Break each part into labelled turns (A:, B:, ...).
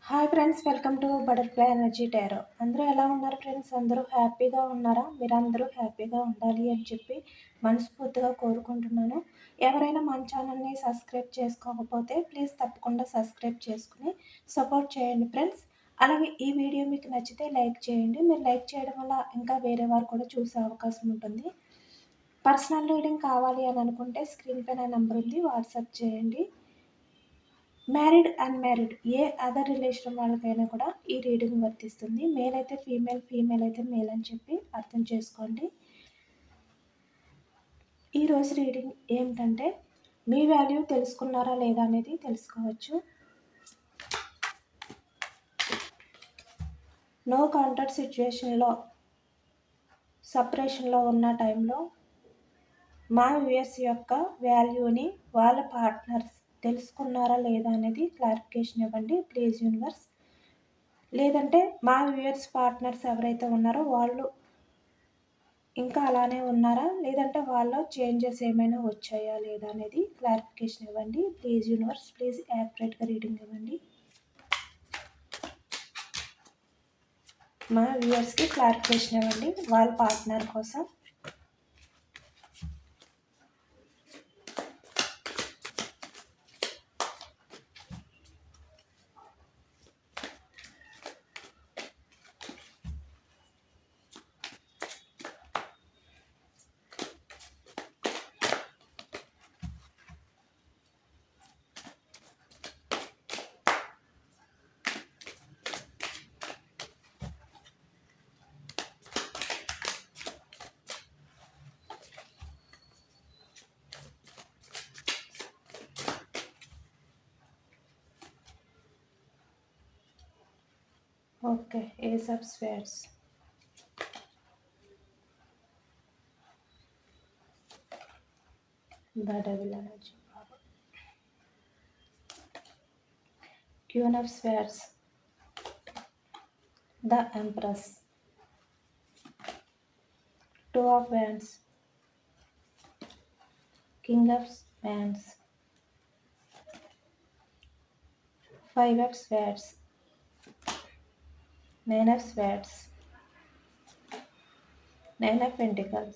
A: Hi friends, welcome to butterfly energy tarot. అందరూ ఎలా ఉన్నారు ఫ్రెండ్స్? అందరూ హ్యాపీగా ఉన్నారా? మీరందరూ హ్యాపీగా ఉండాలి అని చెప్పి మనస్ఫూర్తిగా కోరుకుంటున్నాను. ఎవరైనా మన ఛానల్ని సబ్స్క్రైబ్ చేసుకోకపోతే ప్లీజ్ తప్పకుండా సబ్స్క్రైబ్ చేసుకుని సపోర్ట్ చేయండి ఫ్రెండ్స్. అలాగే ఈ వీడియో మీకు నచ్చితే లైక్ చేయండి. మీరు లైక్ చేయడం వల్ల ఇంకా వేరే వారు కూడా చూసే అవకాశం ఉంటుంది. పర్సనల్ రీడింగ్ కావాలి అని అనుకుంటే స్క్రీన్ పైన నెంబర్ ఉంది, వాట్సాప్ చేయండి. మ్యారీడ్, అన్మ్యారీడ్ ఏ అదర్ రిలేషన్ వాళ్ళకైనా కూడా ఈ రీడింగ్ వర్తిస్తుంది. మేల్ అయితే ఫీమేల్, ఫీమేల్ అయితే మేల్ అని చెప్పి అర్థం చేసుకోండి. ఈరోజు రీడింగ్ ఏమిటంటే, మీ వాల్యూ తెలుసుకున్నారా లేదా అనేది తెలుసుకోవచ్చు. నో కాంటాక్ట్ సిచ్యువేషన్లో, సపరేషన్లో ఉన్న టైంలో మా వ్యూయర్స్ యొక్క వాల్యూని వాళ్ళ పార్ట్నర్స్ తెలుసుకున్నారా లేదా అనేది క్లారిఫికేషన్ ఇవ్వండి ప్లీజ్ యూనివర్స్. లేదంటే మా వ్యూయర్స్ పార్ట్నర్స్ ఎవరైతే ఉన్నారో వాళ్ళు ఇంకా అలానే ఉన్నారా, లేదంటే వాళ్ళలో చేంజెస్ ఏమైనా వచ్చాయా లేదా అనేది క్లారిఫికేషన్ ఇవ్వండి ప్లీజ్ యూనివర్స్. ప్లీజ్ యాక్యురేట్గా రీడింగ్ ఇవ్వండి. మా వ్యూయర్స్కి క్లారిఫికేషన్ ఇవ్వండి వాళ్ళ పార్ట్నర్ కోసం. Okay, ace of swords, the devil energy, Queen of Swords, the Empress, Two of Wands, King of Wands, Five of Swords, Nine of Swords, Nine of Pentacles,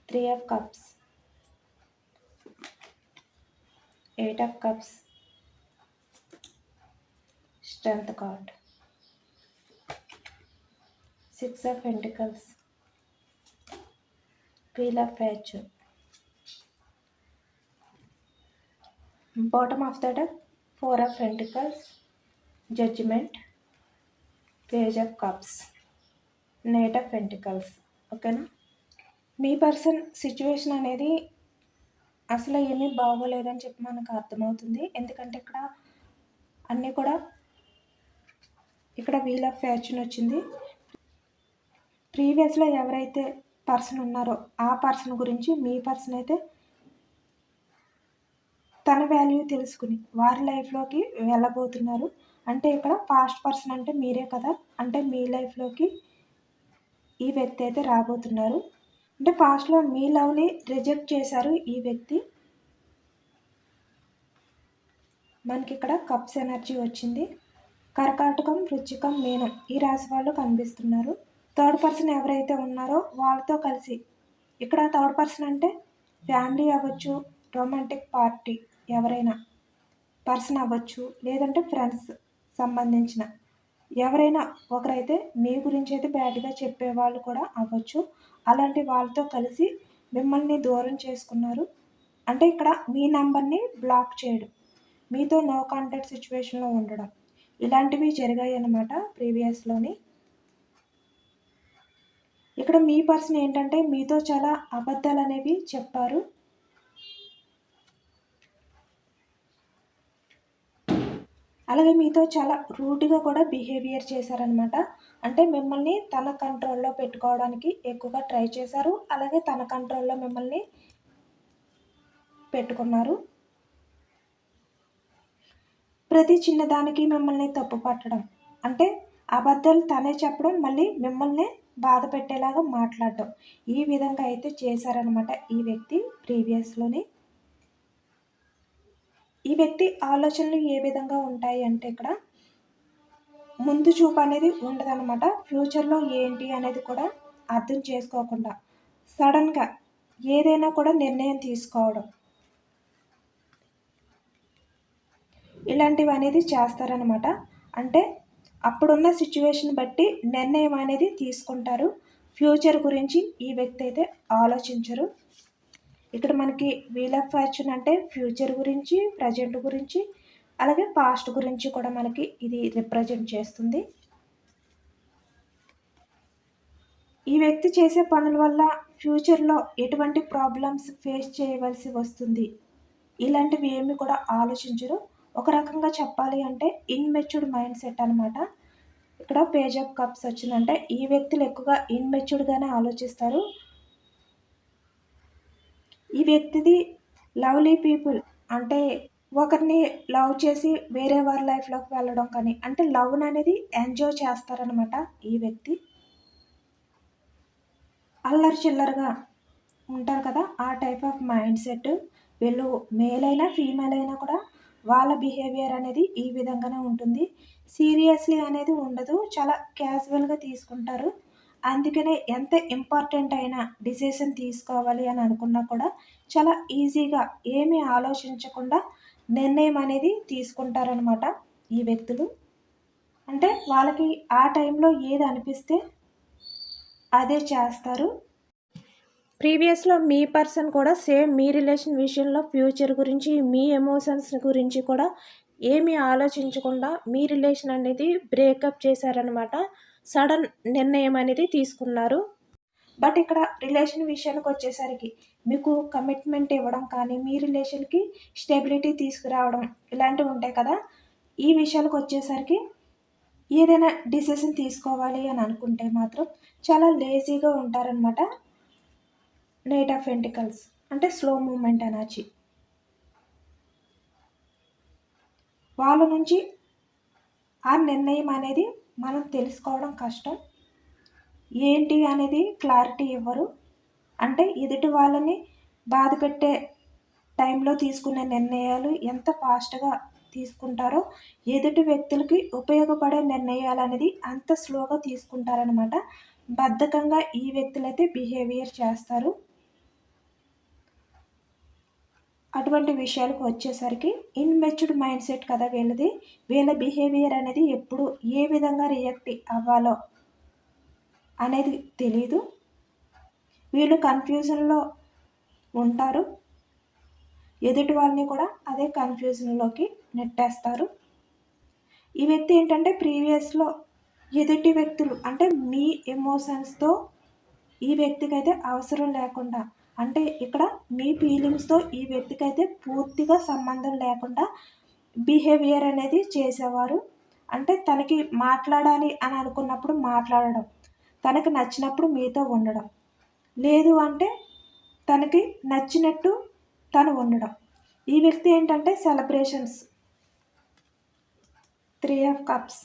A: Three of Cups, Eight of Cups, Strength card, Six of Pentacles, Wheel of Fortune. Bottom of the deck, Four of Pentacles, Judgment, Page of Cups, Knight of Pentacles. ఓకేనా? మీ person situation అనేది అసలు ఏమీ బాగోలేదని చెప్పి మనకు అర్థమవుతుంది. ఎందుకంటే అన్నీ కూడా ఇక్కడ వీల్ ఆఫ్ ఫార్చ్యూన్ వచ్చింది. ప్రీవియస్లో ఎవరైతే పర్సన్ ఉన్నారో ఆ పర్సన్ గురించి మీ పర్సన్ అయితే తన వాల్యూ తెలుసుకుని వారి లైఫ్లోకి వెళ్ళబోతున్నారు. అంటే ఇక్కడ పాస్ట్ పర్సన్ అంటే మీరే కదా, అంటే మీ లైఫ్లోకి ఈ వ్యక్తి అయితే రాబోతున్నారు. అంటే పాస్ట్లో మీ లవ్ని రిజెక్ట్ చేశారు ఈ వ్యక్తి. మనకి ఇక్కడ కప్స్ ఎనర్జీ వచ్చింది. కర్కాటకం, వృశ్చికం, మీనం ఈ రాశి వాళ్ళు కనిపిస్తున్నారు. థర్డ్ పర్సన్ ఎవరైతే ఉన్నారో వాళ్ళతో కలిసి, ఇక్కడ థర్డ్ పర్సన్ అంటే ఫ్యామిలీ అవ్వచ్చు, రొమాంటిక్ పార్టీ ఎవరైనా పర్సన్ అవ్వచ్చు, లేదంటే ఫ్రెండ్స్ సంబంధించిన ఎవరైనా ఒకరైతే మీ గురించి అయితే బ్యాడ్గా చెప్పేవాళ్ళు కూడా అవ్వచ్చు. అలాంటి వాళ్ళతో కలిసి మిమ్మల్ని దూరం చేసుకున్నారు. అంటే ఇక్కడ మీ నంబర్ని బ్లాక్ చేయడం, మీతో నో కాంటాక్ట్ సిచ్యువేషన్లో ఉండడం, ఇలాంటివి జరిగాయి అన్నమాట ప్రీవియస్లోని. ఇక్కడ మీ పర్సన్ ఏంటంటే మీతో చాలా అబద్ధాలు అనేవి చెప్పారు. అలాగే మీతో చాలా రూడ్గా కూడా బిహేవియర్ చేశారనమాట. అంటే మిమ్మల్ని తన కంట్రోల్లో పెట్టుకోవడానికి ఎక్కువగా ట్రై చేశారు. అలాగే తన కంట్రోల్లో మిమ్మల్ని పెట్టుకున్నారు. ప్రతి చిన్నదానికి మిమ్మల్ని తప్పు పట్టడం, అంటే అబద్ధాలు తనే చెప్పడం, మళ్ళీ మిమ్మల్ని బాధ పెట్టేలాగా మాట్లాడటం, ఈ విధంగా అయితే చేశారనమాట ఈ వ్యక్తి ప్రీవియస్లోని. ఈ వ్యక్తి ఆలోచనలు ఏ విధంగా ఉంటాయి అంటే ఇక్కడ ముందు చూపు అనేది ఉండదన్నమాట. ఫ్యూచర్లో ఏంటి అనేది కూడా అర్థం చేసుకోకుండా సడన్గా ఏదైనా కూడా నిర్ణయం తీసుకోవడం ఇలాంటివి అనేది చేస్తారనమాట. అంటే అప్పుడున్న సిచ్యువేషన్ బట్టి నిర్ణయం అనేది తీసుకుంటారు. ఫ్యూచర్ గురించి ఈ వ్యక్తి అయితే ఆలోచించరు. ఇక్కడ మనకి వీల్ ఆఫ్ ఫార్చ్యూన్ అంటే ఫ్యూచర్ గురించి, ప్రజెంట్ గురించి, అలాగే పాస్ట్ గురించి కూడా మనకి ఇది రిప్రజెంట్ చేస్తుంది. ఈ వ్యక్తి చేసే పనుల వల్ల ఫ్యూచర్లో ఎటువంటి ప్రాబ్లమ్స్ ఫేస్ చేయవలసి వస్తుంది ఇలాంటివి ఏమి కూడా ఆలోచించరు. ఒక రకంగా చెప్పాలి అంటే ఇన్మెచ్యూర్డ్ మైండ్ సెట్ అనమాట. ఇక్కడ పేజ్ ఆఫ్ కప్స్ వచ్చిందంటే ఈ వ్యక్తులు ఎక్కువగా ఇన్మెచ్యూర్డ్గానే ఆలోచిస్తారు. ఈ వ్యక్తిది లవ్లీ పీపుల్ అంటే ఒకరిని లవ్ చేసి వేరే వారి లైఫ్లోకి వెళ్ళడం కానీ అంటే లవ్ అనేది ఎంజాయ్ చేస్తారనమాట. ఈ వ్యక్తి అల్లరి చిల్లరగా ఉంటారు కదా, ఆ టైప్ ఆఫ్ మైండ్ సెట్. వీళ్ళు మేల్ అయినా ఫీమేల్ అయినా కూడా వాళ్ళ బిహేవియర్ అనేది ఈ విధంగానే ఉంటుంది. సీరియస్లీ అనేది ఉండదు, చాలా క్యాజువల్గా తీసుకుంటారు. అందుకనే ఎంత ఇంపార్టెంట్ అయినా డిసిషన్ తీసుకోవాలి అని అనుకున్నా కూడా చాలా ఈజీగా ఏమీ ఆలోచించకుండా నిర్ణయం అనేది తీసుకుంటారనమాట ఈ వ్యక్తులు. అంటే వాళ్ళకి ఆ టైంలో ఏది అనిపిస్తే అదే చేస్తారు. ప్రీవియస్లో మీ పర్సన్ కూడా సేమ్ మీ రిలేషన్ విషయంలో ఫ్యూచర్ గురించి మీ ఎమోషన్స్ గురించి కూడా ఏమీ ఆలోచించకుండా మీ రిలేషన్ అనేది బ్రేకప్ చేశారనమాట. సడన్ నిర్ణయం అనేది తీసుకున్నారు. బట్ ఇక్కడ రిలేషన్ విషయానికి వచ్చేసరికి మీకు కమిట్మెంట్ ఇవ్వడం కానీ మీ రిలేషన్కి స్టెబిలిటీ తీసుకురావడం ఇలాంటివి ఉంటాయి కదా. ఈ విషయాలకు వచ్చేసరికి ఏదైనా డిసిషన్ తీసుకోవాలి అని అనుకుంటే మాత్రం చాలా లేజీగా ఉంటారనమాట. నైట్ ఆఫ్ పెంటికల్స్ అంటే స్లో మూమెంట్ ఎనర్జీ. వాళ్ళ నుంచి ఆ నిర్ణయం అనేది మనం తెలుసుకోవడం కష్టం. ఏంటి అనేది క్లారిటీ ఇవ్వరు. అంటే ఎదుటి వాళ్ళని బాధ పెట్టే టైంలో తీసుకునే నిర్ణయాలు ఎంత ఫాస్ట్గా తీసుకుంటారో ఎదుటి వ్యక్తులకి ఉపయోగపడే నిర్ణయాలు అనేది అంత స్లోగా తీసుకుంటారనమాట. బద్ధకంగా ఈ వ్యక్తులైతే బిహేవియర్ చేస్తారు. అటువంటి విషయాలకు వచ్చేసరికి ఇన్మెచ్యూర్డ్ మైండ్ సెట్ కదా వీళ్ళది. వీళ్ళ బిహేవియర్ అనేది ఎప్పుడు ఏ విధంగా రియాక్ట్ అవ్వాలో అనేది తెలీదు. వీళ్ళు కన్ఫ్యూజన్లో ఉంటారు. ఎదుటి వాళ్ళని కూడా అదే కన్ఫ్యూజన్లోకి నెట్టేస్తారు. ఈ వ్యక్తి ఏంటంటే ప్రీవియస్లో ఎదుటి వ్యక్తులు అంటే మీ ఎమోషన్స్తో ఈ వ్యక్తికి అయితే అవసరం లేకుండా అంటే ఇక్కడ మీ ఫీలింగ్స్తో ఈ వ్యక్తికి అయితే పూర్తిగా సంబంధం లేకుండా బిహేవియర్ అనేది చేసేవారు. అంటే తనకి మాట్లాడాలి అని అనుకున్నప్పుడు మాట్లాడడం, తనకి నచ్చినప్పుడు మీతో ఉండడం, లేదు అంటే తనకి నచ్చినట్టు తను ఉండడం. ఈ వ్యక్తి ఏంటంటే సెలబ్రేషన్స్, 3 ఆఫ్ కప్స్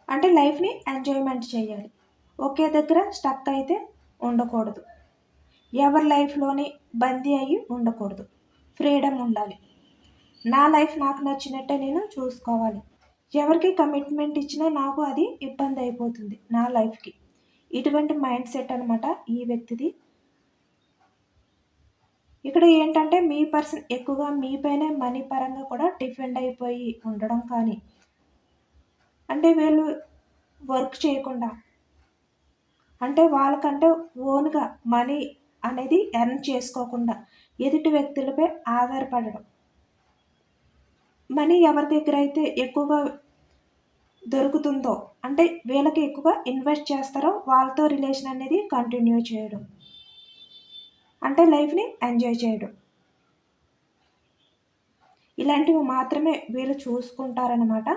A: అంటే లైఫ్ని ఎంజాయ్మెంట్ చేయాలి. ఒకే దగ్గర స్టక్ అయితే ఉండకూడదు. ఎవరి లైఫ్లోని బందీ అయ్యి ఉండకూడదు. ఫ్రీడమ్ ఉండాలి. నా లైఫ్ నాకు నచ్చినట్టే నేను చూసుకోవాలి. ఎవరికి కమిట్మెంట్ ఇచ్చినా నాకు అది ఇబ్బంది అయిపోతుంది నా లైఫ్కి. ఇటువంటి మైండ్ సెట్ అనమాట ఈ వ్యక్తిది. ఇక్కడ ఏంటంటే మీ పర్సన్ ఎక్కువగా మీపైనే మనీ పరంగా కూడా డిపెండ్ అయిపోయి ఉండడం కానీ అంటే వీళ్ళు వర్క్ చేయకుండా అంటే వాళ్ళకంటే ఓన్గా మనీ అనేది ఎర్న్ చేసుకోకుండా ఎదుటి వ్యక్తులపై ఆధారపడడం. మనీ ఎవరి దగ్గర అయితే ఎక్కువగా దొరుకుతుందో అంటే వీళ్ళకి ఎక్కువగా ఇన్వెస్ట్ చేస్తారో వాళ్ళతో రిలేషన్ అనేది కంటిన్యూ చేయడం. అంటే లైఫ్ని ఎంజాయ్ చేయడం. ఇలాంటివి మాత్రమే వీళ్ళు చూసుకుంటారనమాట.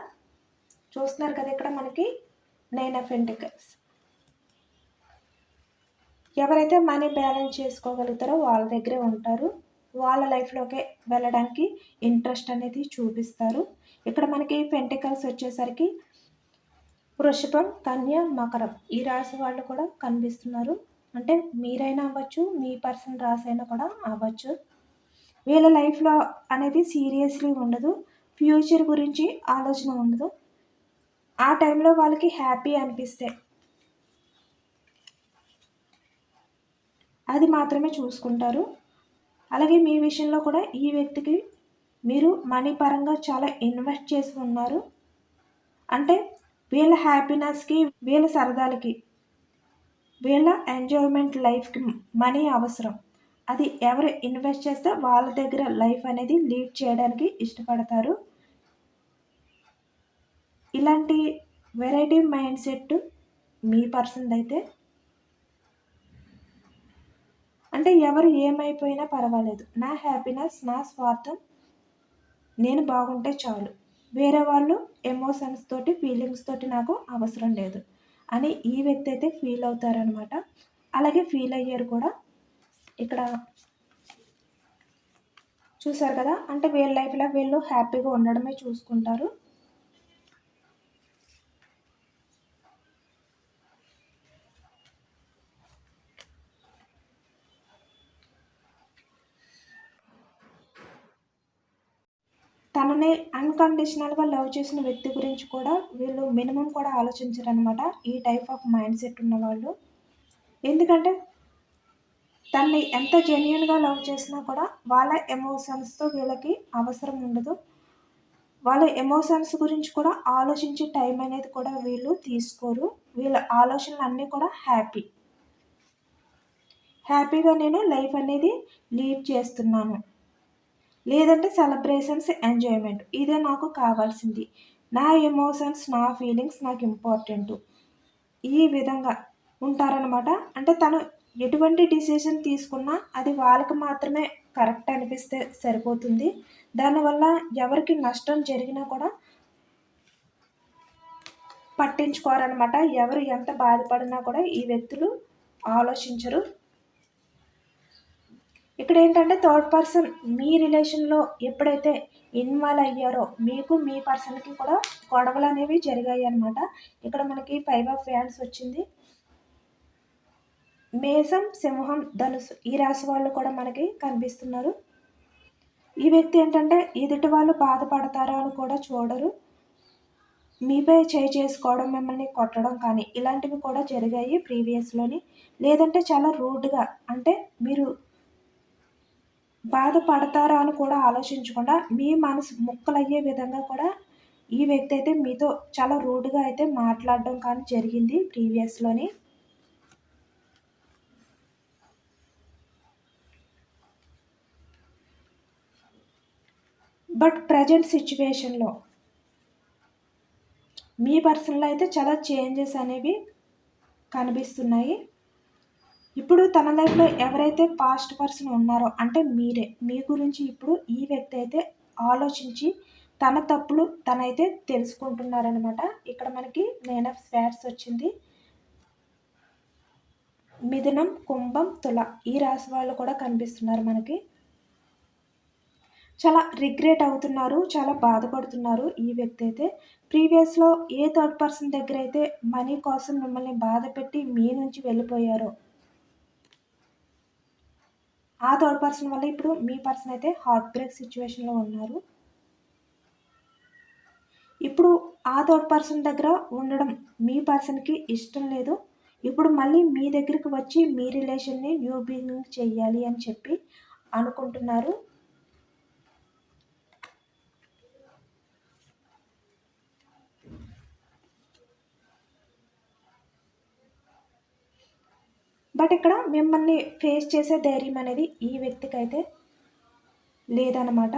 A: చూస్తున్నారు కదా ఇక్కడ మనకి 9 ఆఫ్ పెంటికల్స్. ఎవరైతే మనీ బ్యాలెన్స్ చేసుకోగలుగుతారో వాళ్ళ దగ్గరే ఉంటారు. వాళ్ళ లైఫ్లోకే వెళ్ళడానికి ఇంట్రెస్ట్ అనేది చూపిస్తారు. ఇక్కడ మనకి పెంటికల్స్ వచ్చేసరికి వృషభం, కన్య, మకరం ఈ రాశి వాళ్ళు కూడా కనిపిస్తున్నారు. అంటే మీరైనా అవ్వచ్చు, మీ పర్సన్ రాసి అయినా కూడా అవ్వచ్చు. వీళ్ళ లైఫ్లో అనేది సీరియస్లీ ఉండదు, ఫ్యూచర్ గురించి ఆలోచన ఉండదు. ఆ టైంలో వాళ్ళకి హ్యాపీ అనిపిస్తే అది మాత్రమే చూసుకుంటారు. అలాగే మీ విషయంలో కూడా ఈ వ్యక్తికి మీరు మనీ పరంగా చాలా ఇన్వెస్ట్ చేసి ఉన్నారు. అంటే వీళ్ళ హ్యాపీనెస్కి, వీళ్ళ సరదాలకి, వీళ్ళ ఎంజాయ్మెంట్ లైఫ్కి మనీ అవసరం. అది ఎవరు ఇన్వెస్ట్ చేస్తే వాళ్ళ దగ్గర లైఫ్ అనేది లీడ్ చేయడానికి ఇష్టపడతారు. ఇలాంటి వెరైటీ మైండ్ సెట్ మీ పర్సన్ అయితే, అంటే ఎవరు ఏమైపోయినా పర్వాలేదు, నా హ్యాపీనెస్, నా స్వార్థం, నేను బాగుంటే చాలు, వేరే వాళ్ళు ఎమోషన్స్ తోటి, ఫీలింగ్స్ తోటి నాకు అవసరం లేదు అని ఈ వ్యక్తి అయితే ఫీల్ అవుతారనమాట. అలాగే ఫీల్ అయ్యారు కూడా. ఇక్కడ చూసారు కదా, అంటే వీళ్ళ లైఫ్లో వీళ్ళు హ్యాపీగా ఉండడమే చూసుకుంటారు. తనని అన్కండిషనల్గా లవ్ చేసిన వ్యక్తి గురించి కూడా వీళ్ళు మినిమం కూడా ఆలోచించరనమాట, ఈ టైప్ ఆఫ్ మైండ్ సెట్ ఉన్నవాళ్ళు. ఎందుకంటే తనని ఎంత జెన్యున్గా లవ్ చేసినా కూడా వాళ్ళ ఎమోషన్స్తో వీళ్ళకి అవసరం ఉండదు. వాళ్ళ ఎమోషన్స్ గురించి కూడా ఆలోచించే టైం అనేది కూడా వీళ్ళు తీసుకోరు. వీళ్ళ ఆలోచనలు అన్నీ కూడా హ్యాపీగా నేను లైఫ్ అనేది లీడ్ చేస్తున్నాను, లేదంటే సెలబ్రేషన్స్, ఎంజాయ్మెంట్, ఇదే నాకు కావాల్సింది, నా ఎమోషన్స్, నా ఫీలింగ్స్ నాకు ఇంపార్టెంట్, ఈ విధంగా ఉంటారనమాట. అంటే తను ఎటువంటి డిసిషన్ తీసుకున్నా అది వాళ్ళకి మాత్రమే కరెక్ట్ అనిపిస్తే సరిపోతుంది. దానివల్ల ఎవరికి నష్టం జరిగినా కూడా పట్టించుకోరనమాట. ఎవరు ఎంత బాధపడినా కూడా ఈ వ్యక్తులు ఆలోచించరు. ఇక్కడ ఏంటంటే థర్డ్ పర్సన్ మీ రిలేషన్లో ఎప్పుడైతే ఇన్వాల్వ్ అయ్యారో మీకు, మీ పర్సన్కి కూడా గొడవలు అనేవి జరిగాయి అనమాట. ఇక్కడ మనకి 5 ఆఫ్ వ్యాండ్స్ వచ్చింది. మేషం, సింహం, ధనుసు, ఈ రాశి వాళ్ళు కూడా మనకి కనిపిస్తున్నారు. ఈ వ్యక్తి ఏంటంటే ఎదుటి వాళ్ళు బాధపడతారా అని కూడా చూడరు. మీపై చేసుకోవడం, మిమ్మల్ని కొట్టడం కానీ ఇలాంటివి కూడా జరిగాయి ప్రీవియస్లోని. లేదంటే చాలా రూడ్గా, అంటే మీరు బాధపడతారా అని కూడా ఆలోచించకుండా మీ మనసు ముక్కలయ్యే విధంగా కూడా ఈ వ్యక్తి అయితే మీతో చాలా రూడ్గా అయితే మాట్లాడడం కానీ జరిగింది ప్రీవియస్లోని. బట్ ప్రజెంట్ సిచ్యువేషన్లో మీ పర్సన్లో అయితే చాలా చేంజెస్ అనేవి కనిపిస్తున్నాయి. ఇప్పుడు తన లైఫ్లో ఎవరైతే పాస్ట్ పర్సన్ ఉన్నారో, అంటే మీరే, మీ గురించి ఇప్పుడు ఈ వ్యక్తి అయితే ఆలోచించి తన తప్పులు తనైతే తెలుసుకుంటున్నారనమాట. ఇక్కడ మనకి నైన్ ఆఫ్ స్వార్డ్స్ వచ్చింది. మిథునం, కుంభం, తుల, ఈ రాశి వాళ్ళు కూడా కనిపిస్తున్నారు మనకి. చాలా రిగ్రెట్ అవుతున్నారు, చాలా బాధపడుతున్నారు ఈ వ్యక్తి అయితే. ప్రీవియస్లో ఏ థర్డ్ పర్సన్ దగ్గర అయితే మనీ కోసం మిమ్మల్ని బాధ పెట్టి మీ నుంచి వెళ్ళిపోయారో, ఆ థర్డ్ పర్సన్ వల్ల ఇప్పుడు మీ పర్సన్ అయితే హార్ట్ బ్రేక్ సిచ్యువేషన్లో ఉన్నారు. ఇప్పుడు ఆ థర్డ్ పర్సన్ దగ్గర ఉండడం మీ పర్సన్కి ఇష్టం లేదు. ఇప్పుడు మళ్ళీ మీ దగ్గరికి వచ్చి మీ రిలేషన్ని న్యూ బిగినింగ్ చెయ్యాలి అని చెప్పి అనుకుంటున్నారు. బట్ ఇక్కడ మిమ్మల్ని ఫేస్ చేసే ధైర్యం అనేది ఈ వ్యక్తికి అయితే లేదనమాట.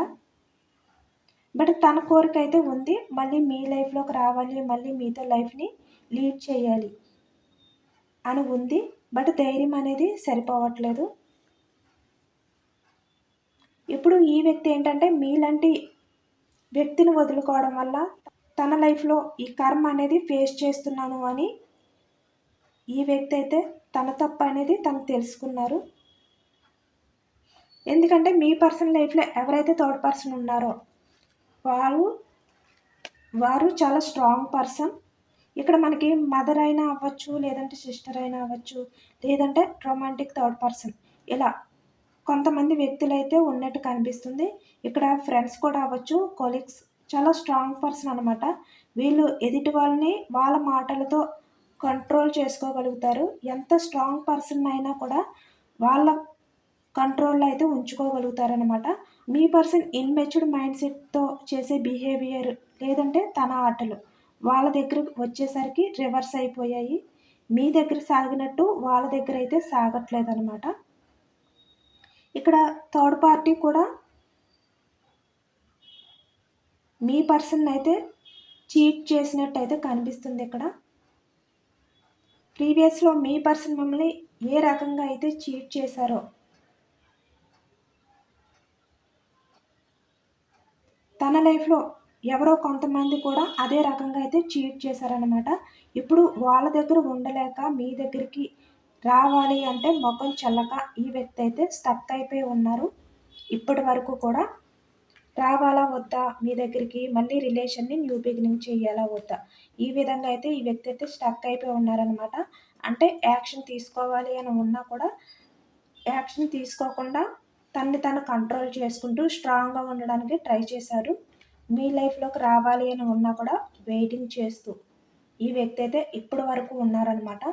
A: బట్ తన కోరిక అయితే ఉంది, మళ్ళీ మీ లైఫ్లోకి రావాలి, మళ్ళీ మీతో లైఫ్ని లీడ్ చేయాలి అని ఉంది. బట్ ధైర్యం అనేది సరిపోవట్లేదు. ఇప్పుడు ఈ వ్యక్తి ఏంటంటే మీలాంటి వ్యక్తిని వదులుకోవడం వల్ల తన లైఫ్లో ఈ కర్మ అనేది ఫేస్ చేస్తున్నాను అని ఈ వ్యక్తి అయితే తన తప్పు అనేది తను తెలుసుకున్నారు. ఎందుకంటే మీ పర్సన్ లైఫ్లో ఎవరైతే థర్డ్ పర్సన్ ఉన్నారో వారు చాలా స్ట్రాంగ్ పర్సన్. ఇక్కడ మనకి మదర్ అయినా అవ్వచ్చు, లేదంటే సిస్టర్ అయినా అవ్వచ్చు, లేదంటే రొమాంటిక్ థర్డ్ పర్సన్, ఇలా కొంతమంది వ్యక్తులైతే ఉన్నట్టు కనిపిస్తుంది. ఇక్కడ ఫ్రెండ్స్ కూడా అవ్వచ్చు, కొలీగ్స్. చాలా స్ట్రాంగ్ పర్సన్ అనమాట. వీళ్ళు ఎదుటి వాళ్ళని వాళ్ళ మాటలతో కంట్రోల్ చేసుకోగలుగుతారు. ఎంత స్ట్రాంగ్ పర్సన్ అయినా కూడా వాళ్ళ కంట్రోల్‌లో అయితే ఉంచుకోగలుగుతారనమాట. మీ పర్సన్ ఇన్‌మెచ్యూర్డ్ మైండ్ సెట్‌తో చేసే బిహేవియర్ లేదంటే తన ఆటలు వాళ్ళ దగ్గరకు వచ్చేసరికి రివర్స్ అయిపోయాయి. మీ దగ్గర సాగినట్టు వాళ్ళ దగ్గరైతే సాగట్లేదనమాట. ఇక్కడ థర్డ్ పార్టీ కూడా మీ పర్సన్ అయితే చీట్ చేసినట్టయితే కనిపిస్తుంది ఇక్కడ. ప్రీవియస్‌లో మీ పర్సన్ మిమ్మల్ని ఏ రకంగా అయితే చీట్ చేశారో, తన లైఫ్‌లో ఎవరో కొంతమంది కూడా అదే రకంగా అయితే చీట్ చేశారనమాట. ఇప్పుడు వాళ్ళ దగ్గర ఉండలేక మీ దగ్గరికి రావాలి అంటే మొఖం చెల్లక ఈ వ్యక్తి అయితే స్టక్ అయిపోయి ఉన్నారు. ఇప్పటి వరకు కూడా రావాలా వద్దా మీ దగ్గరికి, మళ్ళీ రిలేషన్‌ని న్యూ బిగినింగ్ చేయాలా వద్దా, ఈ విధంగా అయితే ఈ వ్యక్తి అయితే స్టక్ అయిపోయి ఉన్నారనమాట. అంటే యాక్షన్ తీసుకోవాలి అని ఉన్నా కూడా యాక్షన్ తీసుకోకుండా తనని తను కంట్రోల్ చేసుకుంటూ స్ట్రాంగ్‌గా ఉండడానికి ట్రై చేశారు. మీ లైఫ్‌లోకి రావాలి అని ఉన్నా కూడా వెయిటింగ్ చేస్తూ ఈ వ్యక్తి అయితే ఇప్పటి వరకు ఉన్నారనమాట.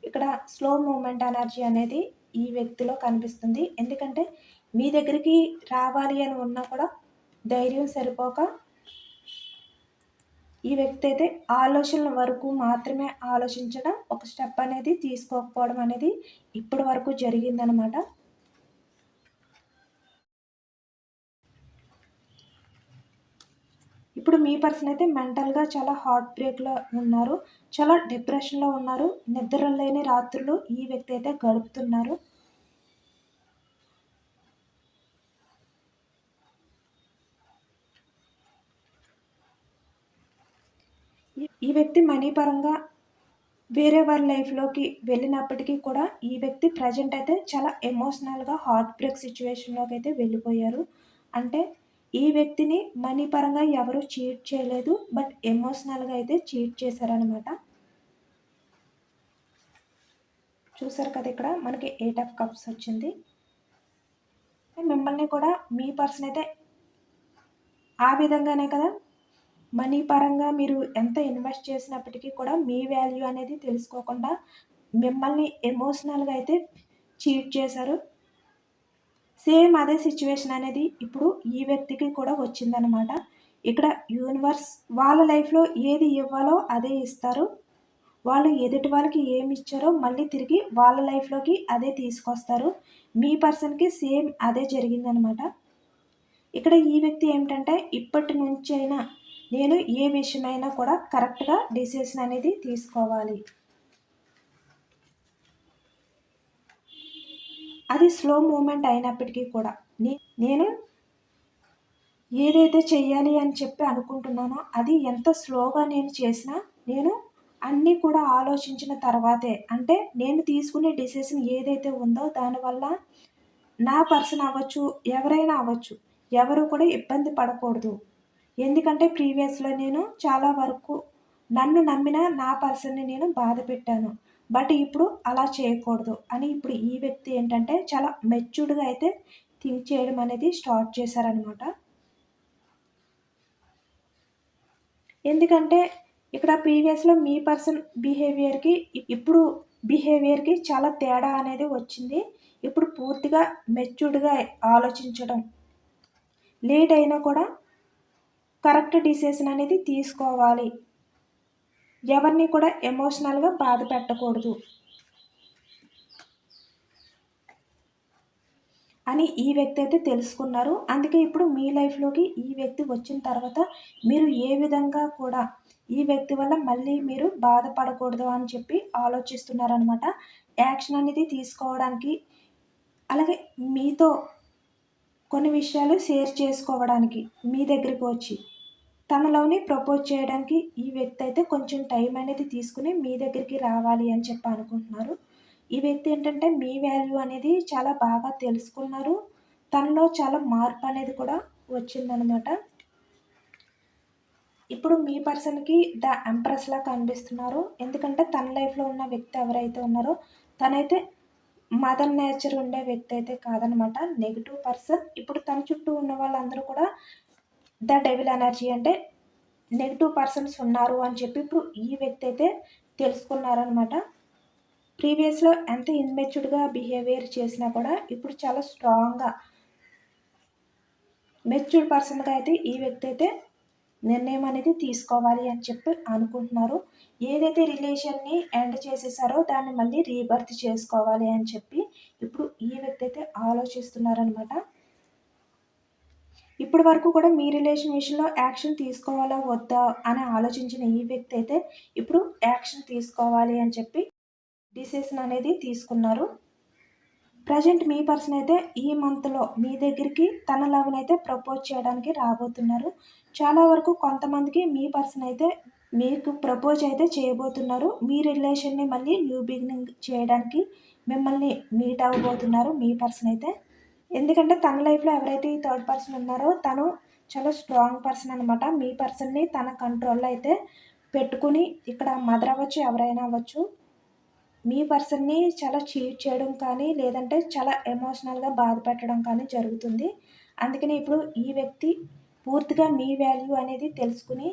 A: ఇక్కడ స్లో మూవ్‌మెంట్ ఎనర్జీ అనేది ఈ వ్యక్తిలో కనిపిస్తుంది. ఎందుకంటే మీ దగ్గరికి రావాలి అని ఉన్నా కూడా ధైర్యం సరిపోక ఈ వ్యక్తి అయితే ఆలోచనల వరకు మాత్రమే ఆలోచించడం, ఒక స్టెప్ అనేది తీసుకోకపోవడం అనేది ఇప్పటి వరకు జరిగిందనమాట. ఇప్పుడు మీ పర్సన్ అయితే మెంటల్‌గా చాలా హార్ట్ బ్రేక్‌లో ఉన్నారు. చాలా డిప్రెషన్‌లో ఉన్నారు. నిద్ర లేని రాత్రులు ఈ వ్యక్తి అయితే గడుపుతున్నారు. ఈ వ్యక్తి మనీ పరంగా వేరే వారి లైఫ్‌లోకి వెళ్ళినప్పటికీ కూడా ఈ వ్యక్తి ప్రెజెంట్ అయితే చాలా ఎమోషనల్‌గా హార్ట్ బ్రేక్ సిట్యుయేషన్‌లోకి అయితే వెళ్ళిపోయారు. అంటే ఈ వ్యక్తిని మనీ పరంగా ఎవరు చీట్ చేయలేదు. బట్ ఎమోషనల్‌గా అయితే చీట్ చేశారనమాట. చూసారు కదా, ఇక్కడ మనకి 8 ఆఫ్ కప్స్ వచ్చింది. మిమ్మల్ని కూడా మీ పర్సన్ అయితే ఆ విధంగానే కదా, మనీ పరంగా మీరు ఎంత ఇన్వెస్ట్ చేసినప్పటికీ కూడా మీ వాల్యూ అనేది తెలుసుకోకుండా మిమ్మల్ని ఎమోషనల్‌గా అయితే చీట్ చేశారు. సేమ్ అదే సిట్యుయేషన్ అనేది ఇప్పుడు ఈ వ్యక్తికి కూడా వచ్చిందనమాట. ఇక్కడ యూనివర్స్ వాళ్ళ లైఫ్‌లో ఏది ఇవ్వాలో అదే ఇస్తారు. వాళ్ళు ఎదుటి వాళ్ళకి ఏమి ఇచ్చారో మళ్ళీ తిరిగి వాళ్ళ లైఫ్‌లోకి అదే తీసుకొస్తారు. మీ పర్సన్‌కి సేమ్ అదే జరిగిందనమాట. ఇక్కడ ఈ వ్యక్తి ఏమిటంటే ఇప్పటి నుంచైనా నేను ఏ విషయమైనా కూడా కరెక్ట్‌గా డెసిషన్ అనేది తీసుకోవాలి. అది స్లో మూవ్‌మెంట్ అయినప్పటికీ కూడా నేను ఏదైతే చెయ్యాలి అని చెప్పి అనుకుంటున్నానో అది ఎంత స్లోగా నేను చేసినా నేను అన్నీ కూడా ఆలోచించిన తర్వాతే, అంటే నేను తీసుకునే డెసిషన్ ఏదైతే ఉందో దానివల్ల నా పర్సన్ అవ్వచ్చు, ఎవరైనా అవ్వచ్చు, ఎవరు కూడా ఇబ్బంది పడకూడదు. ఎందుకంటే ప్రీవియస్‌లో నేను చాలా వరకు నన్ను నమ్మిన నా పర్సన్‌ని నేను బాధ పెట్టాను. బట్ ఇప్పుడు అలా చేయకూడదు అని ఇప్పుడు ఈ వ్యక్తి ఏంటంటే చాలా మెచ్యూర్డ్‌గా అయితే థింక్ చేయడం అనేది స్టార్ట్ చేశారనమాట. ఎందుకంటే ఇక్కడ ప్రీవియస్‌లో మీ పర్సన్ బిహేవియర్‌కి ఇప్పుడు బిహేవియర్‌కి చాలా తేడా అనేది వచ్చింది. ఇప్పుడు పూర్తిగా మెచ్యూర్డ్‌గా ఆలోచించడం, లేట్ అయినా కూడా కరెక్ట్ డిసిషన్ అనేది తీసుకోవాలి. ఎవరిని కూడా ఎమోషనల్‌గా బాధ పెట్టకూడదు అని ఈ వ్యక్తి అయితే తెలుసుకున్నారు. అందుకే ఇప్పుడు మీ లైఫ్‌లోకి ఈ వ్యక్తి వచ్చిన తర్వాత మీరు ఏ విధంగా కూడా ఈ వ్యక్తి వల్ల మళ్ళీ మీరు బాధపడకూడదు అని చెప్పి ఆలోచిస్తున్నారనమాట. యాక్షన్ అనేది తీసుకోవడానికి, అలాగే మీతో కొన్ని విషయాలు షేర్ చేసుకోవడానికి మీ దగ్గరికి వచ్చి తన లవ్‌ని ప్రపోజ్ చేయడానికి ఈ వ్యక్తి అయితే కొంచెం టైం అనేది తీసుకొని మీ దగ్గరికి రావాలి అని చెప్పి అనుకుంటున్నారు. ఈ వ్యక్తి ఏంటంటే మీ వాల్యూ అనేది చాలా బాగా తెలుసుకున్నారు. తనలో చాలా మార్పు అనేది కూడా వచ్చిందనమాట. ఇప్పుడు మీ పర్సన్‌కి ద ఎంప్రెస్‌లా కనిపిస్తున్నారు. ఎందుకంటే తన లైఫ్‌లో ఉన్న వ్యక్తి ఎవరైతే ఉన్నారో తనైతే మదర్ నేచర్ ఉండే వ్యక్తి అయితే కాదనమాట, నెగిటివ్ పర్సన్. ఇప్పుడు తన చుట్టూ ఉన్న వాళ్ళందరూ కూడా ద డెవిల్ ఎనర్జీ, అంటే నెగిటివ్ పర్సన్స్ ఉన్నారు అని చెప్పి ఇప్పుడు ఈ వ్యక్తి అయితే తెలుసుకున్నారనమాట. ప్రీవియస్లో ఎంత ఇన్మెచ్యూర్డ్గా బిహేవియర్ చేసినా కూడా ఇప్పుడు చాలా స్ట్రాంగ్గా మెచ్యూర్డ్ పర్సన్గా అయితే ఈ వ్యక్తి అయితే నిర్ణయం అనేది తీసుకోవాలి అని చెప్పి అనుకుంటున్నారు. ఏదైతే రిలేషన్ని ఎండ్ చేసేసారో దాన్ని మళ్ళీ రీబర్త్ చేసుకోవాలి అని చెప్పి ఇప్పుడు ఈ వ్యక్తి అయితే ఆలోచిస్తున్నారనమాట. ఇప్పటి వరకు కూడా మీ రిలేషన్ విషయంలో యాక్షన్ తీసుకోవాలా వద్దా అని ఆలోచించిన ఈ వ్యక్తి అయితే ఇప్పుడు యాక్షన్ తీసుకోవాలి అని చెప్పి డిసిషన్ అనేది తీసుకున్నారు. ప్రజెంట్ మీ పర్సన్ అయితే ఈ మంత్లో మీ దగ్గరికి తన లవ్ని అయితే ప్రపోజ్ చేయడానికి రాబోతున్నారు. చాలా వరకు కొంతమందికి మీ పర్సన్ అయితే మీకు ప్రపోజ్ అయితే చేయబోతున్నారు. మీ రిలేషన్ని మళ్ళీ న్యూ బిగినింగ్ చేయడానికి మిమ్మల్ని మీట్ అవ్వబోతున్నారు మీ పర్సన్ అయితే. ఎందుకంటే తన లైఫ్లో ఎవరైతే ఈ థర్డ్ పర్సన్ ఉన్నారో తను చాలా స్ట్రాంగ్ పర్సన్ అనమాట. మీ పర్సన్ని తన కంట్రోల్లో అయితే పెట్టుకుని, ఇక్కడ మదర్ అవ్వచ్చు, ఎవరైనా అవ్వచ్చు, మీ పర్సన్ని చాలా చీట్ చేయడం కానీ లేదంటే చాలా ఎమోషనల్గా బాధ పెట్టడం కానీ జరుగుతుంది. అందుకని ఇప్పుడు ఈ వ్యక్తి పూర్తిగా మీ వాల్యూ అనేది తెలుసుకుని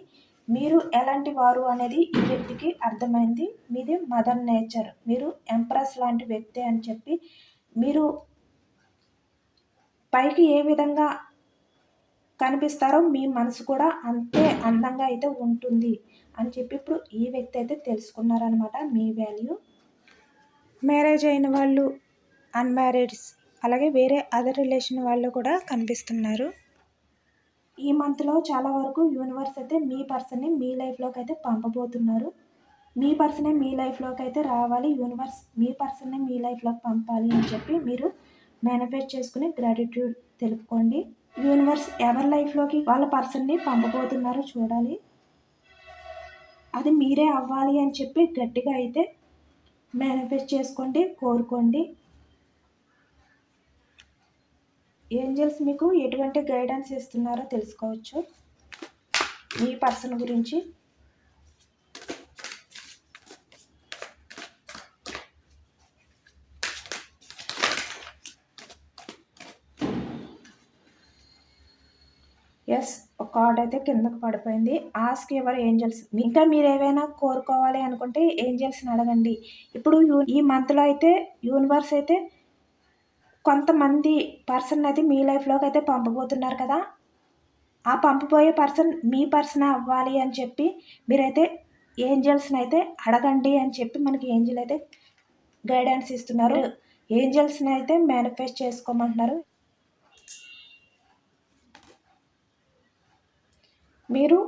A: మీరు ఎలాంటి వారు అనేది ఈ వ్యక్తికి అర్థమైంది. మీది మదర్ నేచర్, మీరు ఎంప్రెస్ లాంటి వ్యక్తి అని చెప్పి, మీరు పైకి ఏ విధంగా కనిపిస్తారో మీ మనసు కూడా అంతే అందంగా అయితే ఉంటుంది అని చెప్పి ఇప్పుడు ఈ వ్యక్తి అయితే తెలుసుకున్నారనమాట మీ వాల్యూ. మ్యారేజ్ అయిన వాళ్ళు, అన్మ్యారీడ్స్, అలాగే వేరే అదర్ రిలేషన్ వాళ్ళు కూడా కనిపిస్తున్నారు. ఈ మంత్లో చాలా వరకు యూనివర్స్ అయితే మీ పర్సన్ని మీ లైఫ్లోకి అయితే పంపబోతున్నారు. మీ పర్సనే మీ లైఫ్లోకి అయితే రావాలి, యూనివర్స్ మీ పర్సన్ని మీ లైఫ్లోకి పంపాలి అని చెప్పి మీరు మేనిఫెస్ట్ చేసుకుని గ్రాటిట్యూడ్ తెలుపుకోండి. యూనివర్స్ ఎవరి లైఫ్లోకి వాళ్ళ పర్సన్ని పంపబోతున్నారో చూడాలి. అది మీరే అవ్వాలి అని చెప్పి గట్టిగా అయితే మేనిఫెస్ట్ చేసుకోండి, కోరుకోండి. ఏంజల్స్ మీకు ఎటువంటి గైడెన్స్ ఇస్తున్నారో తెలుసుకోవచ్చు మీ పర్సన్ గురించి. ఎస్, ఒక కార్డ్ అయితే కిందకు పడిపోయింది. Ask your angels. ఇంకా మీరు ఏవైనా కోరుకోవాలి అనుకుంటే ఏంజల్స్ని అడగండి. ఇప్పుడు ఈ మంత్లో అయితే యూనివర్స్ అయితే కొంతమంది పర్సన్ అయితే మీ లైఫ్లోకి అయితే పంపబోతున్నారు కదా, ఆ పంపబోయే పర్సన్ మీ పర్సన్ అవ్వాలి అని చెప్పి మీరైతే ఏంజల్స్ని అయితే అడగండి అని చెప్పి మనకి ఏంజల్ అయితే గైడెన్స్ ఇస్తున్నారు. ఏంజల్స్ని అయితే మేనిఫెస్ట్ చేసుకోమంటున్నారు. మీరు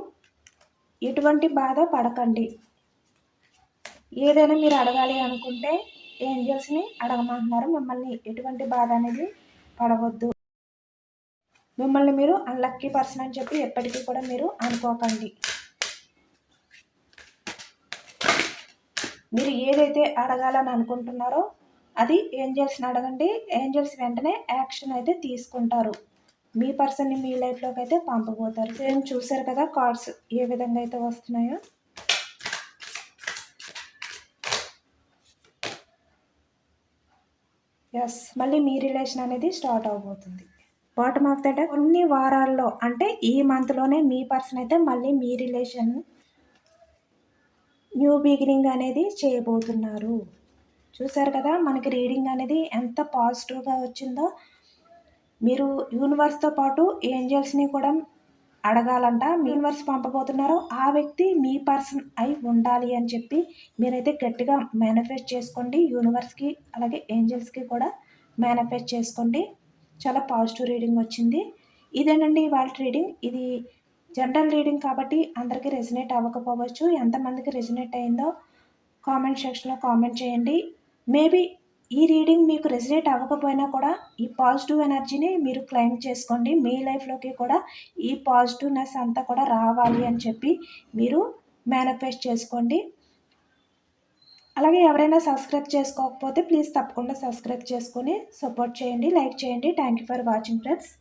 A: ఎటువంటి బాధ పడకండి. ఏదైనా మీరు అడగాలి అనుకుంటే ఏంజల్స్ని అడగమంటున్నారు. మిమ్మల్ని ఎటువంటి బాధ అనేది పడవద్దు. మిమ్మల్ని మీరు అన్లక్కీ పర్సన్ అని చెప్పి ఎప్పటికీ కూడా మీరు అనుకోకండి. మీరు ఏదైతే అడగాలని అనుకుంటున్నారో అది ఏంజల్స్ని అడగండి. ఏంజల్స్ వెంటనే యాక్షన్ అయితే తీసుకుంటారు. మీ పర్సన్ని మీ లైఫ్లోకి అయితే పంపబోతారు. సేమ్ చూసారు కదా కార్డ్స్ ఏ విధంగా అయితే వస్తున్నాయో. ఎస్, మళ్ళీ మీ రిలేషన్ అనేది స్టార్ట్ అవబోతుంది. బాటమ్ ఆఫ్ ద డెక్ కొన్ని వారాల్లో, అంటే ఈ మంత్లోనే మీ పర్సన్ అయితే మళ్ళీ మీ రిలేషన్ న్యూ బిగినింగ్ అనేది చేయబోతున్నారు. చూసారు కదా మనకి రీడింగ్ అనేది ఎంత పాజిటివ్గా వచ్చిందో. మీరు యూనివర్స్తో పాటు ఏంజల్స్ని కూడా అడగాలంట. యూనివర్స్ పంపబోతున్నారో ఆ వ్యక్తి మీ పర్సన్ అయి ఉండాలి అని చెప్పి మీరైతే గట్టిగా మేనిఫెస్ట్ చేసుకోండి. యూనివర్స్కి అలాగే ఏంజల్స్కి కూడా మేనిఫెస్ట్ చేసుకోండి. చాలా పాజిటివ్ రీడింగ్ వచ్చింది. ఇదేనండి ఇవాళ రీడింగ్. ఇది జనరల్ రీడింగ్ కాబట్టి అందరికీ రెజినేట్ అవ్వకపోవచ్చు. ఎంతమందికి రెజినేట్ అయిందో కామెంట్ సెక్షన్లో కామెంట్ చేయండి. మేబీ ఈ రీడింగ్ మీకు రెజినేట్ అవ్వకపోయినా కూడా ఈ పాజిటివ్ ఎనర్జీని మీరు క్లెయిమ్ చేసుకోండి. మీ లైఫ్లోకి కూడా ఈ పాజిటివ్నెస్ అంతా కూడా రావాలి అని చెప్పి మీరు మేనిఫెస్ట్ చేసుకోండి. అలాగే ఎవరైనా సబ్స్క్రైబ్ చేసుకోకపోతే ప్లీజ్ తప్పకుండా సబ్స్క్రైబ్ చేసుకొని సపోర్ట్ చేయండి, లైక్ చేయండి. Thank you for watching friends.